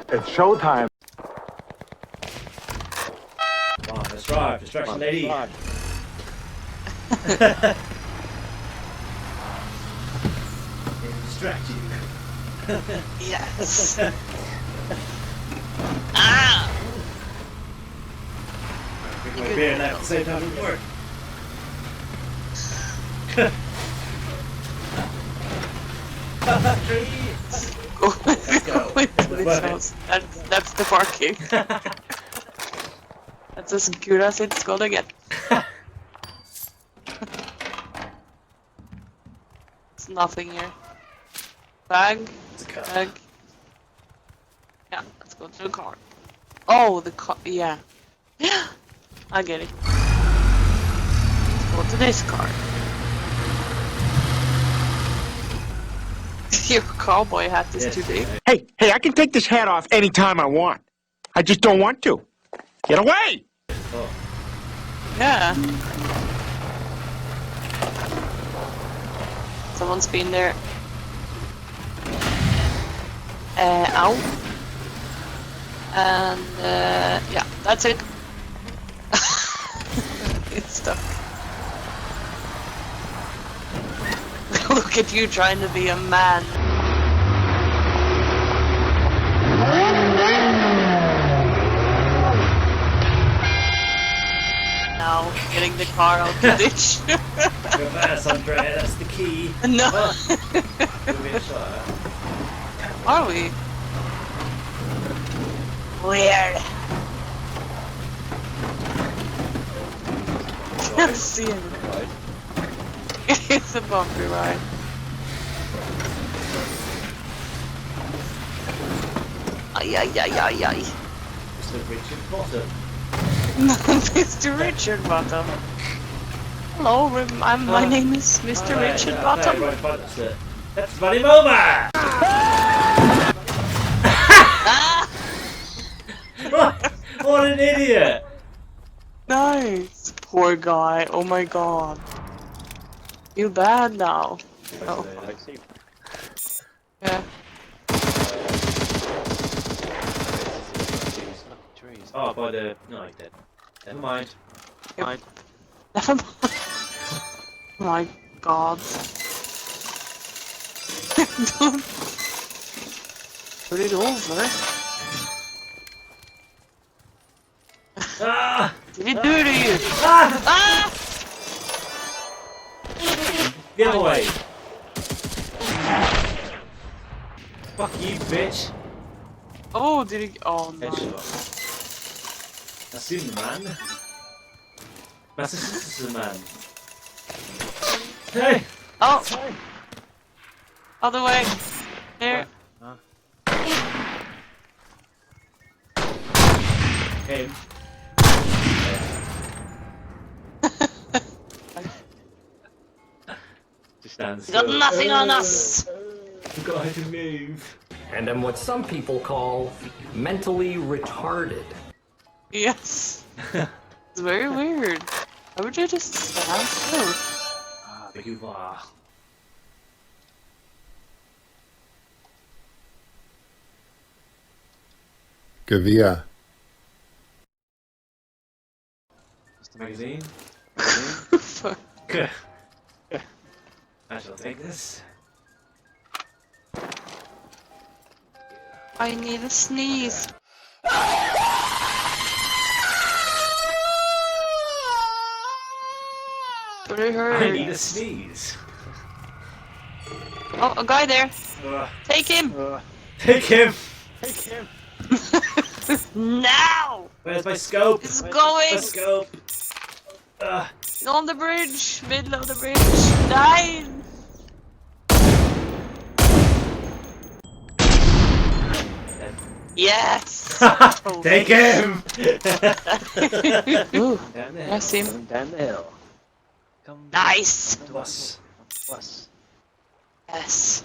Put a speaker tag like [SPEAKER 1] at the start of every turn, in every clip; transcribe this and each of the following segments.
[SPEAKER 1] It's showtime.
[SPEAKER 2] Come on, let's drive. Distraction lady. Distract you.
[SPEAKER 3] Yes. Ah!
[SPEAKER 2] Drink my beer and that at the same time would work.
[SPEAKER 3] Go into this house. That's the parking. That's as good as it's gonna get. There's nothing here. Bag. Bag. Yeah, let's go to the car. Oh, the car. Yeah. Yeah. I get it. Let's go to this car. Your cowboy hat is too big.
[SPEAKER 1] Hey, I can take this hat off anytime I want. I just don't want to. Get away!
[SPEAKER 2] Oh.
[SPEAKER 3] Yeah. Someone's been there. Ow. And yeah, that's it. It's stuck. Look at you trying to be a man. Now, getting the car out the ditch.
[SPEAKER 2] Go fast, Andrea, that's the key.
[SPEAKER 3] No.
[SPEAKER 2] Give me a shot.
[SPEAKER 3] Are we? Weird. Can't see it.
[SPEAKER 2] Right.
[SPEAKER 3] It's a bumpy ride. Ay, ay, ay, ay, ay.
[SPEAKER 2] Mr. Richard Bottom.
[SPEAKER 3] Mr. Richard Bottom. Hello, my name is Mr. Richard Bottom.
[SPEAKER 2] No, right, that's Buddy Moma! What an idiot!
[SPEAKER 3] Nice. Poor guy. Oh my god. Feel bad now. Oh. Yeah.
[SPEAKER 2] Oh, by the... No, he's dead. Never mind.
[SPEAKER 3] Yep. Never mind. Oh my god. Don't put it over.
[SPEAKER 2] Ah!
[SPEAKER 3] Did it do it to you?
[SPEAKER 2] Ah!
[SPEAKER 3] Ah!
[SPEAKER 2] Get away! Fuck you, bitch!
[SPEAKER 3] Oh, did it? Oh no.
[SPEAKER 2] Headshot. That's Superman. That's a Superman. Hey!
[SPEAKER 3] Oh! Other way. There.
[SPEAKER 2] Him. Just stands
[SPEAKER 3] You got
[SPEAKER 2] still.
[SPEAKER 3] nothing on us!
[SPEAKER 2] Got to move.
[SPEAKER 4] And I'm what some people call mentally retarded.
[SPEAKER 3] Yes. It's very weird. Why would you just stand still?
[SPEAKER 2] Ah, big hoopla.
[SPEAKER 5] Gavia.
[SPEAKER 2] Just the magazine.
[SPEAKER 3] Fuck.
[SPEAKER 2] Good. I shall take this.
[SPEAKER 3] I need a sneeze. But it hurts.
[SPEAKER 2] I need a sneeze.
[SPEAKER 3] Oh, a guy there. Take him.
[SPEAKER 2] Take him!
[SPEAKER 3] Now!
[SPEAKER 2] Where's my scope?
[SPEAKER 3] It's going.
[SPEAKER 2] My scope!
[SPEAKER 3] On the bridge. Middle of the bridge. Die. Yes! Oh.
[SPEAKER 2] Take him!
[SPEAKER 3] Ooh,
[SPEAKER 2] Down there.
[SPEAKER 3] I see him.
[SPEAKER 6] Down the hill. Come
[SPEAKER 3] Nice!
[SPEAKER 2] To us.
[SPEAKER 6] plus.
[SPEAKER 3] Yes.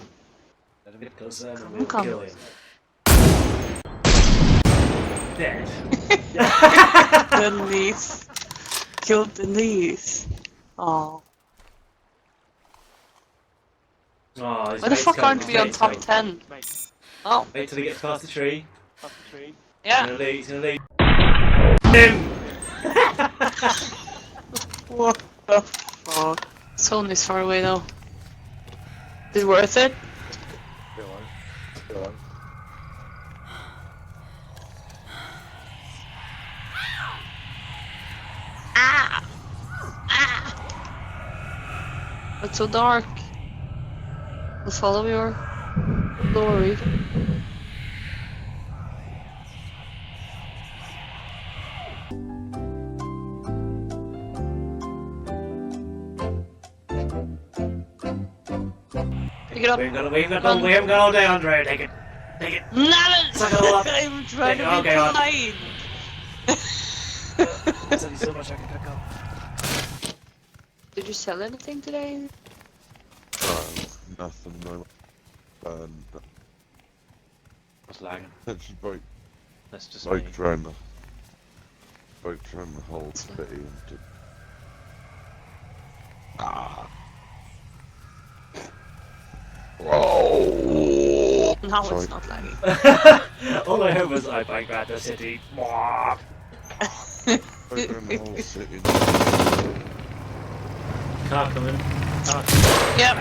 [SPEAKER 2] A bit closer and we'll
[SPEAKER 3] Come.
[SPEAKER 2] kill him. Dead.
[SPEAKER 3] Denise. Killed Denise. Oh.
[SPEAKER 2] Oh, his
[SPEAKER 3] Why the
[SPEAKER 2] mate's
[SPEAKER 3] fuck
[SPEAKER 2] coming,
[SPEAKER 3] aren't
[SPEAKER 2] his
[SPEAKER 3] we on
[SPEAKER 2] mate's
[SPEAKER 3] top
[SPEAKER 2] coming.
[SPEAKER 3] 10? Oh.
[SPEAKER 2] Wait till he gets past the tree.
[SPEAKER 6] Up the tree.
[SPEAKER 3] Yeah.
[SPEAKER 2] He's gonna leave.
[SPEAKER 3] What the fuck? Zone is far away though. Is it worth it?
[SPEAKER 6] Go on. Go on.
[SPEAKER 3] Ah! Ah! It's so dark. We'll follow your glory. Pick it up.
[SPEAKER 2] We haven't got all day, Andre. Take it. Take it.
[SPEAKER 3] None!
[SPEAKER 2] Suck it all up.
[SPEAKER 3] I'm trying to
[SPEAKER 2] Okay,
[SPEAKER 3] be
[SPEAKER 2] on.
[SPEAKER 3] kind.
[SPEAKER 2] There's only so much I can pick up.
[SPEAKER 3] Did you sell anything today?
[SPEAKER 5] Nothing, no.
[SPEAKER 2] What's lagging?
[SPEAKER 5] Actually broke,
[SPEAKER 2] That's just
[SPEAKER 5] broke
[SPEAKER 2] me.
[SPEAKER 5] trying the whole city into... Whoa!
[SPEAKER 3] No,
[SPEAKER 5] Sorry.
[SPEAKER 3] it's not lagging.
[SPEAKER 2] All I heard was I bankrupt the city.
[SPEAKER 5] Broke around the whole city.
[SPEAKER 2] Car coming.
[SPEAKER 3] Yep.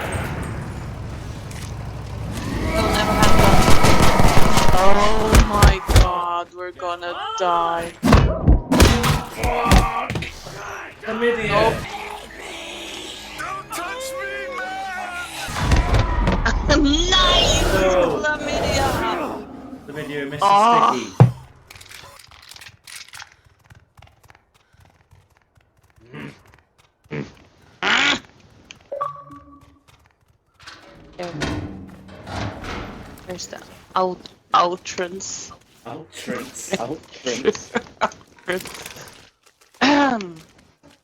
[SPEAKER 3] It'll never happen. Oh my god, we're gonna die.
[SPEAKER 2] Chlamydia.
[SPEAKER 3] Nope. Nice!
[SPEAKER 2] No.
[SPEAKER 3] Chlamydia!
[SPEAKER 2] Chlamydia, Mr.
[SPEAKER 3] Oh.
[SPEAKER 2] Sticky.
[SPEAKER 3] There's the outrance.
[SPEAKER 2] Outrance.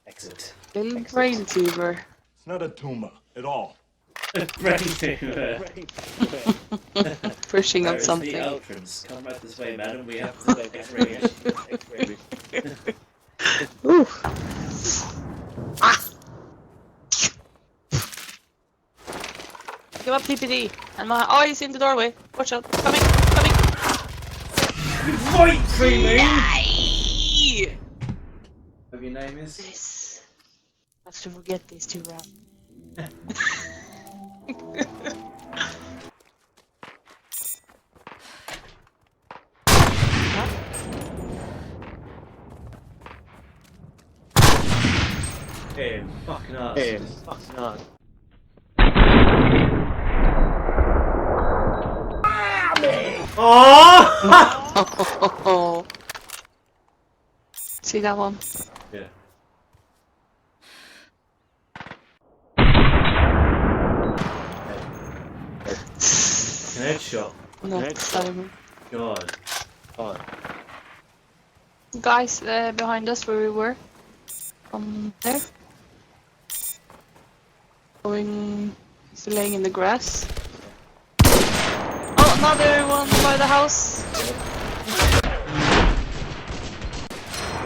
[SPEAKER 2] Exit.
[SPEAKER 3] Little brain tumor.
[SPEAKER 7] It's not a tumor at all.
[SPEAKER 2] Brain tumor.
[SPEAKER 3] Pushing on
[SPEAKER 2] Where is
[SPEAKER 3] something.
[SPEAKER 2] the outrance? Come right this way, madam. We have to get ready.
[SPEAKER 3] Ooh. Ah! Give up PPD. And my he's in the doorway. Watch out. Coming.
[SPEAKER 2] Fight, Creamy!
[SPEAKER 3] Yay!
[SPEAKER 2] What your name is?
[SPEAKER 3] This. I have to forget these two rounds.
[SPEAKER 2] Hey, fucking ass.
[SPEAKER 6] Hey, fucking on.
[SPEAKER 2] Oh!
[SPEAKER 3] See that one?
[SPEAKER 2] Yeah. Fucking headshot.
[SPEAKER 3] Next time.
[SPEAKER 2] God.
[SPEAKER 6] On.
[SPEAKER 3] Guys behind us where we were. There. Going. He's laying in the grass. Oh, another one by the house.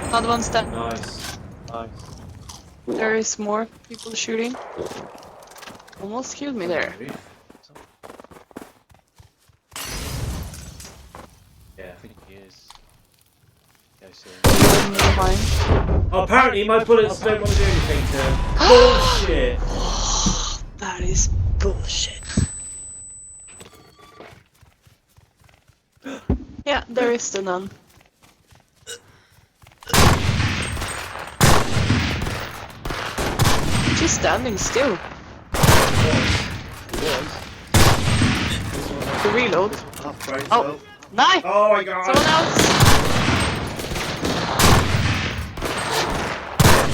[SPEAKER 3] Another one's dead.
[SPEAKER 2] Nice.
[SPEAKER 6] Nice.
[SPEAKER 3] There is more people shooting. Almost killed me there.
[SPEAKER 2] Yeah.
[SPEAKER 6] I think he is. Yeah, I see him.
[SPEAKER 3] One behind.
[SPEAKER 2] Oh, apparently my bullets don't want to do anything to him. Bullshit!
[SPEAKER 3] That is bullshit. Yeah, there is the nun. She's standing still. To reload. Oh, nice!
[SPEAKER 2] Oh my god!
[SPEAKER 3] Someone else!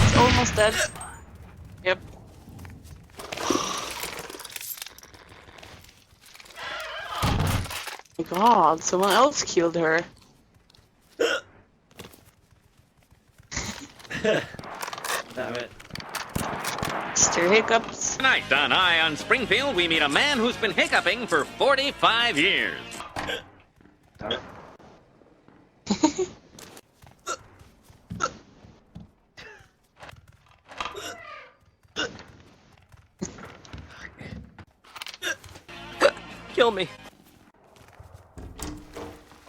[SPEAKER 3] It's almost dead. Yep. Oh my god, someone else killed her.
[SPEAKER 2] Damn it.
[SPEAKER 3] Mr. Hiccups.
[SPEAKER 8] Tonight on Eye on Springfield, we meet a man who's been hiccuping for 45 years.
[SPEAKER 2] Damn it.
[SPEAKER 8] Kill me.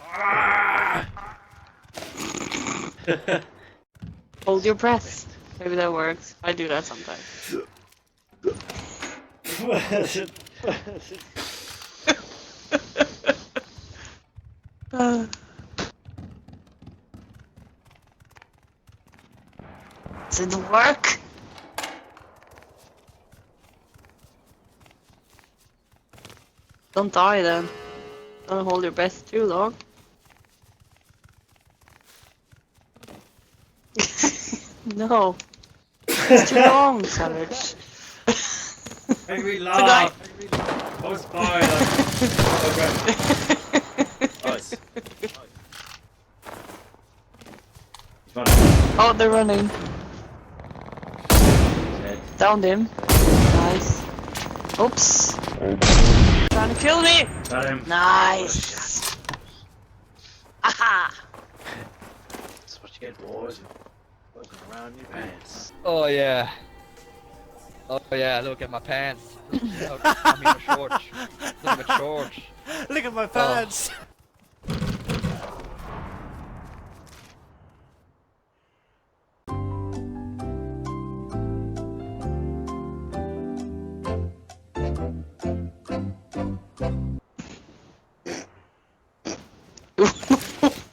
[SPEAKER 2] Ah!
[SPEAKER 3] Hold your breath. Maybe that works. I do that sometimes. Does it work? Don't die then. Don't hold your breath too long. No. It's too long, Savage.
[SPEAKER 2] Make me laugh. I was fine. Nice. He's running.
[SPEAKER 3] Oh, they're running.
[SPEAKER 2] He's dead.
[SPEAKER 3] Downed him. Nice. Oops. Trying to kill me.
[SPEAKER 2] Got him.
[SPEAKER 3] Nice. Aha.
[SPEAKER 6] That's what you get, boys. Walking around in your pants.
[SPEAKER 9] Oh yeah. Oh yeah, look at my pants. Look, I mean my shorts. Look at my shorts.
[SPEAKER 10] Look at my pants.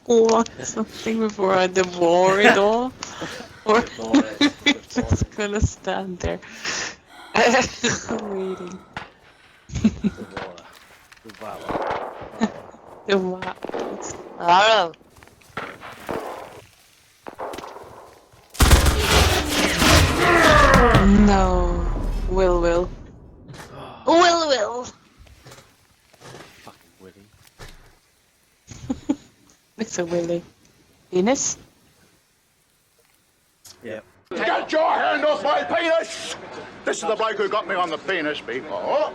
[SPEAKER 3] What? Something before I devour it all? Or just gonna stand there waiting. Wow. No. Will. Will.
[SPEAKER 6] Fucking Willy.
[SPEAKER 3] It's a Willy. Penis?
[SPEAKER 2] Yep.
[SPEAKER 1] Get your hand off my penis! This is the bloke who got me on the penis before.